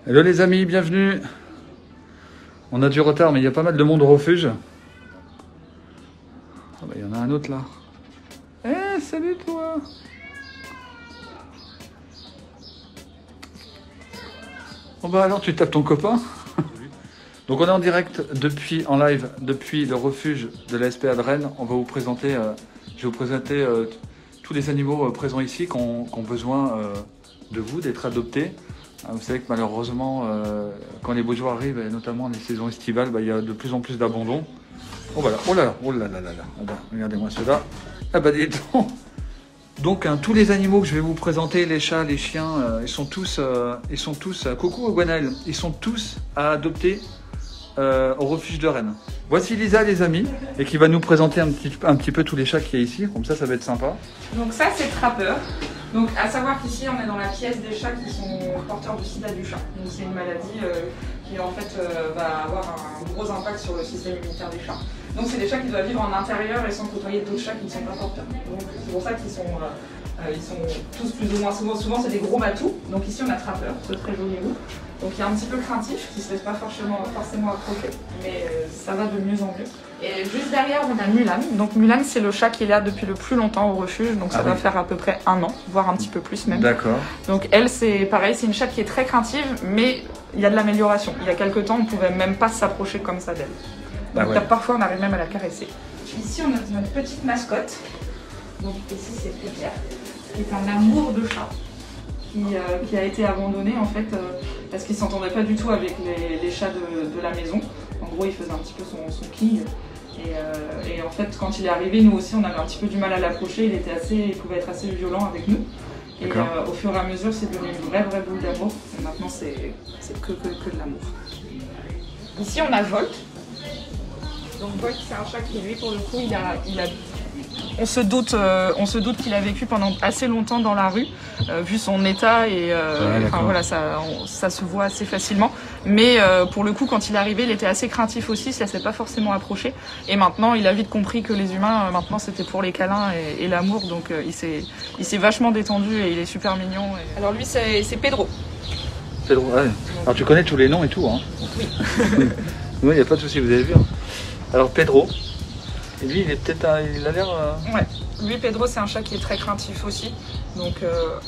Hello les amis, bienvenue. On a du retard mais il y a pas mal de monde au refuge. Ah bah il y en a un autre là. Eh salut toi. Bon bah alors tu tapes ton copain. Donc on est en direct en live depuis le refuge de la SPA de Rennes. On va vous présenter, je vais vous présenter tous les animaux présents ici qui ont besoin de vous, d'être adoptés. Vous savez que malheureusement, quand les beaux jours arrivent, et notamment les saisons estivales, il y a de plus en plus d'abandon. Oh voilà, oh là là, oh là là là là. Ah bah, regardez-moi cela. Ah bah dis donc tous les animaux que je vais vous présenter, les chats, les chiens, ils sont tous coucou Gwenaël, ils sont tous à adopter au refuge de Rennes. Voici Lisa les amis, et qui va nous présenter un petit peu tous les chats qu'il y a ici, comme ça va être sympa. Donc ça c'est Trapper. Donc à savoir qu'ici on est dans la pièce des chats qui sont porteurs du sida du chat. Donc c'est une maladie qui en fait va avoir un gros impact sur le système immunitaire des chats. Donc c'est des chats qui doivent vivre en intérieur et sans côtoyer d'autres chats qui ne sont pas porteurs. Donc c'est pour ça qu'ils sont, ils sont tous plus ou moins, souvent c'est des gros matous. Donc ici on a Trapper, ce très joli loup. Donc il est un petit peu craintif, qui ne se laisse pas forcément accrocher, mais ça va de mieux en mieux. Et juste derrière on a Mulan. Donc Mulan c'est le chat qui est là depuis le plus longtemps au refuge, donc ça va faire à peu près 1 an, voire un petit peu plus même. D'accord. Donc elle c'est pareil, c'est une chatte qui est très craintive, mais il y a de l'amélioration. Il y a quelques temps on ne pouvait même pas s'approcher comme ça d'elle. Donc parfois on arrive même à la caresser. Ici on a notre petite mascotte, donc ici c'est Pierre, qui est un amour de chat. Qui a été abandonné en fait parce qu'il ne s'entendait pas du tout avec les chats de la maison. En gros il faisait un petit peu son king et en fait quand il est arrivé nous aussi on avait un petit peu du mal à l'approcher, il pouvait être assez violent avec nous et au fur et à mesure c'est devenu une vraie boule d'amour et maintenant c'est que de l'amour. Ici on a Volt. Donc Volt c'est un chat qui lui pour le coup on se doute qu'il a vécu pendant assez longtemps dans la rue, vu son état et enfin, voilà, ça se voit assez facilement. Mais pour le coup, quand il est arrivé, il était assez craintif aussi, ça s'est pas forcément approché. Et maintenant, il a vite compris que les humains, maintenant, c'était pour les câlins et l'amour. Donc il s'est vachement détendu et il est super mignon. Et... Alors lui, c'est Pedro. Pedro, ouais. Alors tu connais tous les noms et tout, hein? Oui. Oui, il n'y a pas de souci, vous avez vu. Hein. Alors Pedro. Et lui, il a l'air... Ouais, lui, Pedro, c'est un chat qui est très craintif aussi. Donc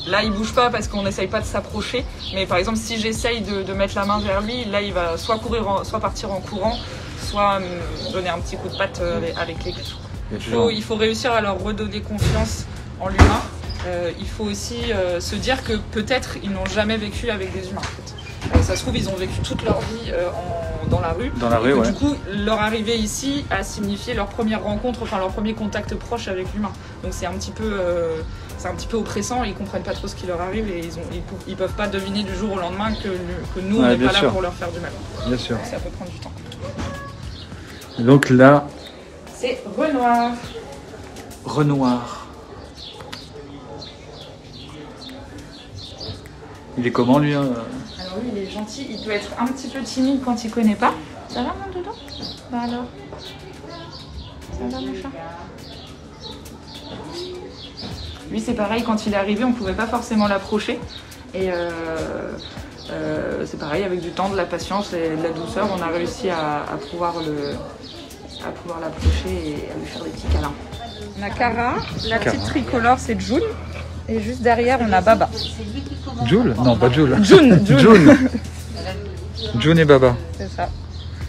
là, il bouge pas parce qu'on n'essaye pas de s'approcher. Mais par exemple, si j'essaye de mettre la main vers lui, là, il va soit partir en courant, soit me donner un petit coup de patte avec les griffes. Il faut réussir à leur redonner confiance en l'humain. Il faut aussi se dire que peut-être ils n'ont jamais vécu avec des humains. En fait. Ça se trouve, ils ont vécu toute leur vie dans la rue. Dans la rue, ouais. Du coup, leur arrivée ici a signifié leur première rencontre, enfin leur premier contact proche avec l'humain. Donc c'est un petit peu oppressant, ils comprennent pas trop ce qui leur arrive et ils peuvent pas deviner du jour au lendemain que nous, on n'est pas là pour leur faire du mal. Bien sûr. Donc, ça peut prendre du temps. Et donc là... C'est Renoir. Renoir. Il est comment lui hein Alors lui, il est gentil, il peut être un petit peu timide quand il connaît pas. Ça va, mon doudou? Bah alors? Ça va, mon chat? Lui, c'est pareil, quand il est arrivé, on pouvait pas forcément l'approcher. Et c'est pareil, avec du temps, de la patience et de la douceur, on a réussi à pouvoir l'approcher et à lui faire des petits câlins. On a Cara, la petite tricolore, c'est June. Et juste derrière, on a Baba. June? Non, pas June. June. June et Baba. C'est ça.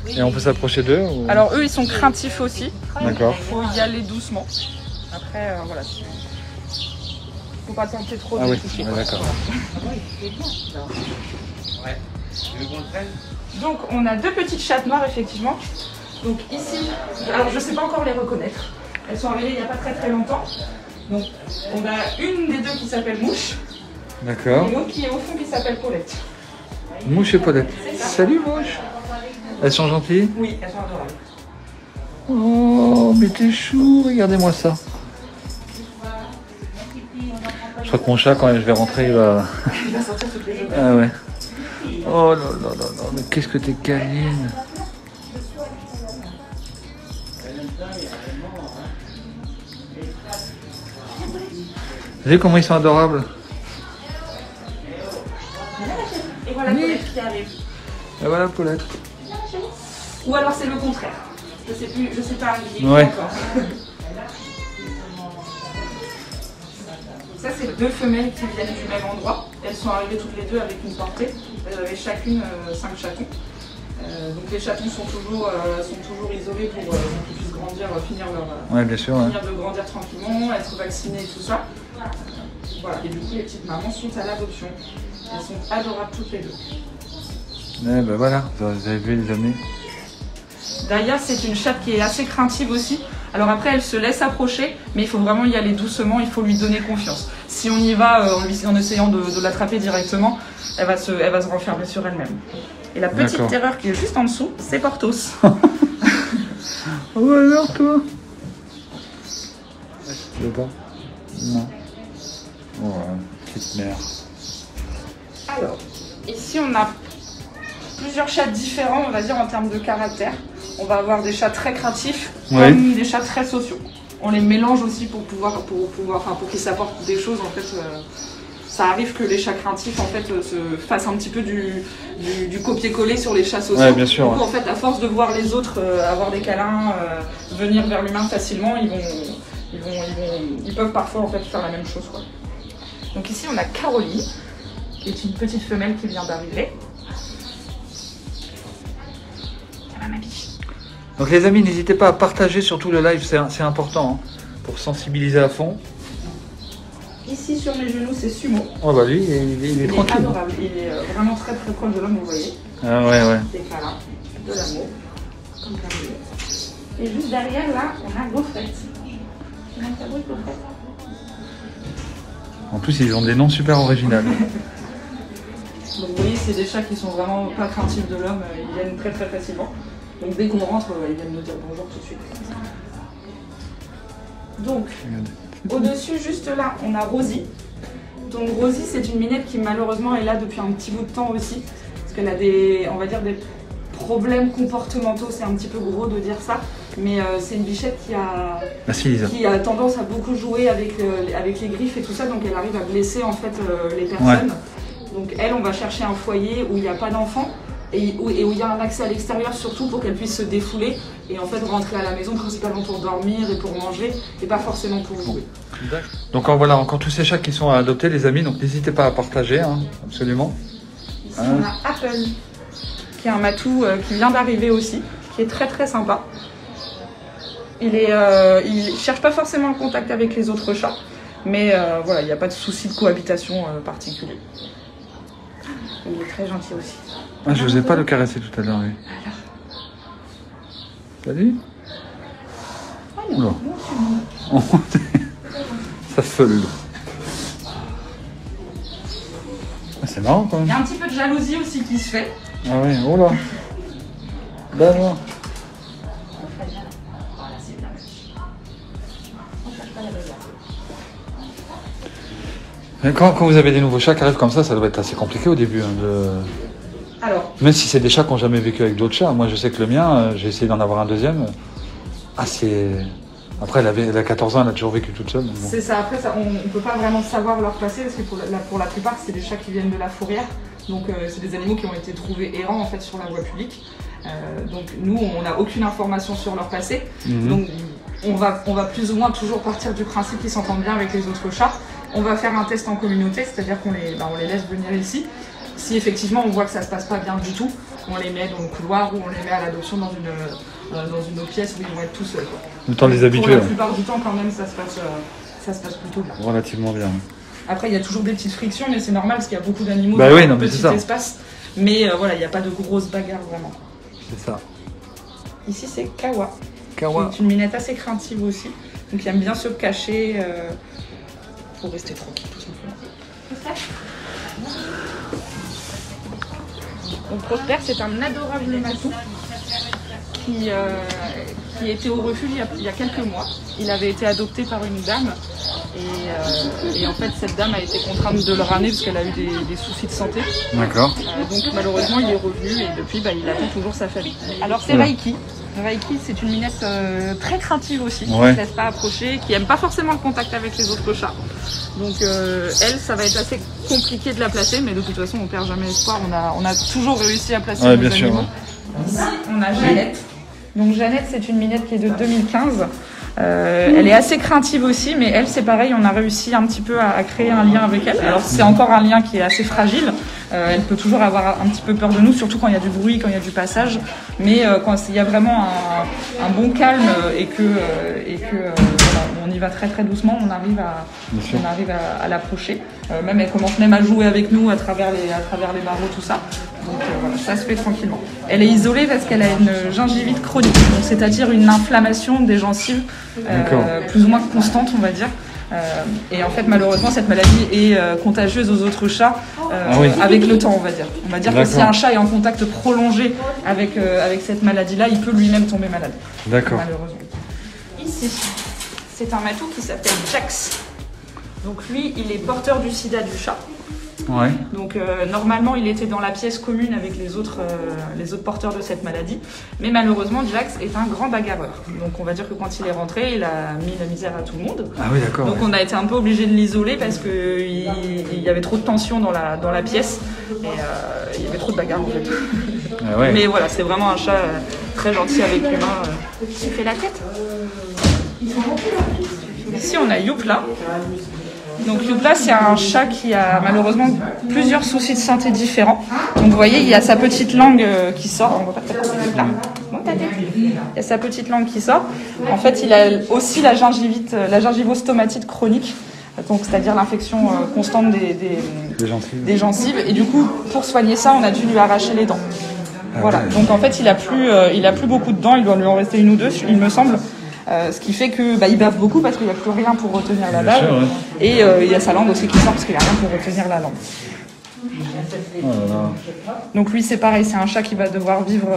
Et on peut s'approcher d'eux ou... Alors eux, ils sont craintifs aussi. D'accord. Il faut y aller doucement. Après, voilà. Faut pas tenter trop de toucher. Ah, d'accord. Donc on a 2 petites chattes noires effectivement. Donc ici, alors je sais pas encore les reconnaître. Elles sont arrivées il n'y a pas très longtemps. Donc on a une des 2 qui s'appelle Mouche. D'accord. Et l'autre qui est au fond qui s'appelle Paulette. Mouche et Paulette. Salut Mouche. Elles sont gentilles? Oui, elles sont adorables. Oh, mais t'es chou, regardez-moi ça. Je crois que mon chat, quand je vais rentrer, il va sortir toutes les autres. Ah ouais. Oh là là là là, mais qu'est-ce que t'es câline. Vous voyez comment ils sont adorables? Et voilà, Mais Paulette qui arrive. Et voilà Paulette. Ou alors c'est le contraire. Je sais plus, je sais pas. Ouais. Ça, c'est deux femelles qui viennent du même endroit. Elles sont arrivées toutes les deux avec une portée. Elles avaient chacune 5 chatons. Donc les chatons sont toujours isolés pour qu'ils puissent grandir, finir de grandir tranquillement, être vaccinés et tout ça. Voilà. Et du coup, les petites mamans sont à l'adoption. Elles sont adorables toutes les deux. Eh ben voilà, vous avez vu les amis. Daya, c'est une chatte qui est assez craintive aussi. Alors après, elle se laisse approcher, mais il faut vraiment y aller doucement, il faut lui donner confiance. Si on y va en essayant de l'attraper directement, elle va se renfermer sur elle-même. Et la petite terreur qui est juste en dessous, c'est Porthos. Oh alors toi. Tu veux pas? Non. Oh, petite mère. Alors, ici on a plusieurs chats différents, on va dire, en termes de caractère. On va avoir des chats très craintifs, comme des chats très sociaux. On les mélange aussi pour qu'ils s'apportent des choses. En fait, ça arrive que les chats craintifs en fait se fassent un petit peu du copier-coller sur les chats sociaux. Ouais, bien sûr. Du coup, en fait, à force de voir les autres avoir des câlins, venir vers l'humain facilement, ils peuvent parfois en fait faire la même chose, quoi. Donc ici, on a Caroline, qui est une petite femelle qui vient d'arriver. Donc les amis, n'hésitez pas à partager surtout le live, c'est important hein, pour sensibiliser à fond. Ici sur mes genoux, c'est Sumo. Oh bah lui, il est tranquille. Il est adorable, il est vraiment très très proche de l'homme, vous voyez. Ah ouais. Des câlins, de l'amour, comme Caroline. Et juste derrière là, on a Gaufrette. En plus, ils ont des noms super originaux. Donc vous voyez, c'est des chats qui sont vraiment pas craintifs de l'homme, ils viennent très très facilement. Donc dès qu'on rentre, ils viennent nous dire bonjour tout de suite. Donc, au-dessus, juste là, on a Rosie. Donc Rosie, c'est une minette qui malheureusement est là depuis un petit bout de temps aussi. Parce qu'elle a des problèmes comportementaux, c'est un petit peu gros de dire ça. Mais c'est une bichette qui a tendance à beaucoup jouer avec les griffes et tout ça. Donc elle arrive à blesser en fait les personnes. Ouais. Donc elle, on va chercher un foyer où il n'y a pas d'enfants. Et où il y a un accès à l'extérieur surtout pour qu'elle puisse se défouler et en fait rentrer à la maison principalement pour dormir et pour manger et pas forcément pour jouer. Donc voilà, encore tous ces chats qui sont à adopter les amis, donc n'hésitez pas à partager, hein, absolument. Ici on a Apple, qui est un matou qui vient d'arriver aussi, qui est très très sympa. Il cherche pas forcément le contact avec les autres chats, mais voilà, il n'y a pas de souci de cohabitation particulier. Il est très gentil aussi. Ah, je n'osais pas le caresser tout à l'heure, oui. Salut. Oula. Ça feule. Ah, c'est marrant quand même. Il y a un petit peu de jalousie aussi qui se fait. Ah oui, oh là. D'accord. Quand vous avez des nouveaux chats qui arrivent comme ça doit être assez compliqué au début. Hein, Alors, même si c'est des chats qui n'ont jamais vécu avec d'autres chats. Moi, je sais que le mien, j'ai essayé d'en avoir un deuxième. Ah, c'est... Après, elle a 14 ans, elle a toujours vécu toute seule. Bon. C'est ça. Après, on ne peut pas vraiment savoir leur passé parce que pour la plupart, c'est des chats qui viennent de la fourrière. Donc, c'est des animaux qui ont été trouvés errants en fait sur la voie publique. Donc, nous, on n'a aucune information sur leur passé. Donc, on va plus ou moins toujours partir du principe qu'ils s'entendent bien avec les autres chats. On va faire un test en communauté, c'est-à-dire qu'on les laisse venir ici. Si effectivement on voit que ça se passe pas bien du tout, on les met dans le couloir ou on les met à l'adoption dans une autre pièce où ils vont être tout seuls. Le temps de les habituer. Pour la plupart du temps, quand même, ça se passe plutôt bien. Relativement bien. Après, il y a toujours des petites frictions, mais c'est normal parce qu'il y a beaucoup d'animaux dans un petit espace. Mais voilà, il n'y a pas de grosses bagarres vraiment. C'est ça. Ici, c'est Kawa. Kawa. Qui est une minette assez craintive aussi. Donc, il aime bien se cacher pour rester tranquille, tout simplement. Donc Prosper, c'est un adorable matou qui était au refuge il y a quelques mois. Il avait été adopté par une dame et en fait cette dame a été contrainte de le ramener parce qu'elle a eu des soucis de santé. D'accord. Donc malheureusement il est revenu et depuis il attend toujours sa famille. Alors c'est Raiki. Reiki, c'est une minette très craintive aussi, qui Ouais. ne se laisse pas approcher, qui aime pas forcément le contact avec les autres chats. Donc elle, ça va être assez compliqué de la placer, mais de toute façon, on perd jamais espoir. On a toujours réussi à placer nos bien sûr, animaux. ouais. Ici, on a Jeannette. Donc Jeannette, c'est une minette qui est de 2015. Elle est assez craintive aussi, mais elle, c'est pareil, on a réussi un petit peu à créer un lien avec elle. Alors c'est encore un lien qui est assez fragile. Elle peut toujours avoir un petit peu peur de nous, surtout quand il y a du bruit, quand il y a du passage. Mais quand il y a vraiment un bon calme et que voilà, on y va très très doucement, on arrive à l'approcher. Même elle commence même à jouer avec nous à travers les barreaux, tout ça. Donc voilà, ça se fait tranquillement. Elle est isolée parce qu'elle a une gingivite chronique, donc c'est-à-dire une inflammation des gencives plus ou moins constante, on va dire. Et en fait, malheureusement, cette maladie est contagieuse aux autres chats avec le temps, on va dire. On va dire que si un chat est en contact prolongé avec cette maladie-là, il peut lui-même tomber malade. D'accord. Malheureusement. Ici, c'est un matou qui s'appelle Jax. Donc lui, il est porteur du sida du chat. Ouais. Donc normalement, il était dans la pièce commune avec les autres porteurs de cette maladie. Mais malheureusement, Jax est un grand bagarreur. Donc on va dire que quand il est rentré, il a mis la misère à tout le monde. Ah oui, d'accord. Donc on a été un peu obligé de l'isoler parce qu'il y avait trop de tension dans la pièce. Et il y avait trop de bagarres en fait. Ah ouais. Mais voilà, c'est vraiment un chat très gentil avec l'humain. Qui fait la tête. Ici, on a Youpla. Donc Youpla, c'est un chat qui a malheureusement plusieurs soucis de santé différents. Donc vous voyez, il y a sa petite langue qui sort. On va pas taper Youpla. Il y a sa petite langue qui sort. En fait, il a aussi la gingivostomatite chronique, donc c'est-à-dire l'infection constante des gencives. Et du coup, pour soigner ça, on a dû lui arracher les dents. Voilà. Donc en fait, il a plus beaucoup de dents. Il doit lui en rester une ou deux, il me semble. Ce qui fait que il bave beaucoup parce qu'il n'y a plus rien pour retenir la bave. Sûr, ouais. Et il y a sa langue aussi qui sort parce qu'il n'y a rien pour retenir la langue. Oh là là. Donc lui, c'est pareil, c'est un chat qui va devoir vivre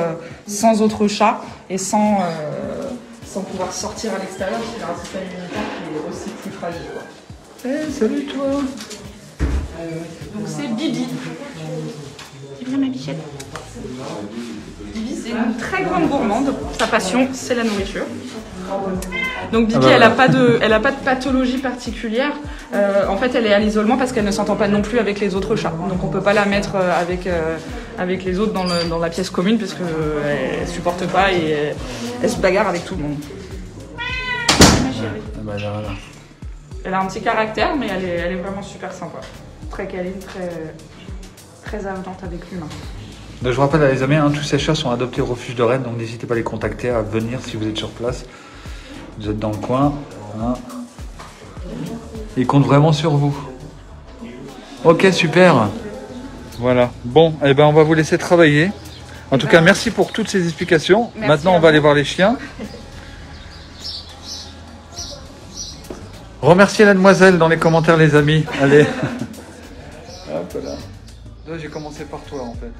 sans autre chat et sans pouvoir sortir à l'extérieur parce qu'il a un système immunitaire qui est aussi plus fragile. Hey, salut toi. Donc c'est Bibi. C'est bien ma bichette. Bibi, c'est une très grande gourmande. Sa passion, c'est la nourriture. Donc Bibi, elle n'a pas de pathologie particulière. En fait, elle est à l'isolement parce qu'elle ne s'entend pas non plus avec les autres chats. Donc on peut pas la mettre avec les autres dans la pièce commune parce qu'elle ne supporte pas et elle se bagarre avec tout le monde. Elle a un petit caractère, mais elle est vraiment super sympa. Très câline, très avenante avec l'humain. Donc, je vous rappelle les amis, tous ces chats sont adoptés au refuge de Rennes, donc n'hésitez pas à les contacter, à venir si vous êtes sur place. Vous êtes dans le coin. Hein. Ils comptent vraiment sur vous. Ok, super. Voilà. Bon, eh ben, on va vous laisser travailler. En tout cas, merci pour toutes ces explications. Maintenant, on va aller voir les chiens. Remerciez la demoiselle dans les commentaires, les amis. Allez. Hop là. Là, j'ai commencé par toi, en fait.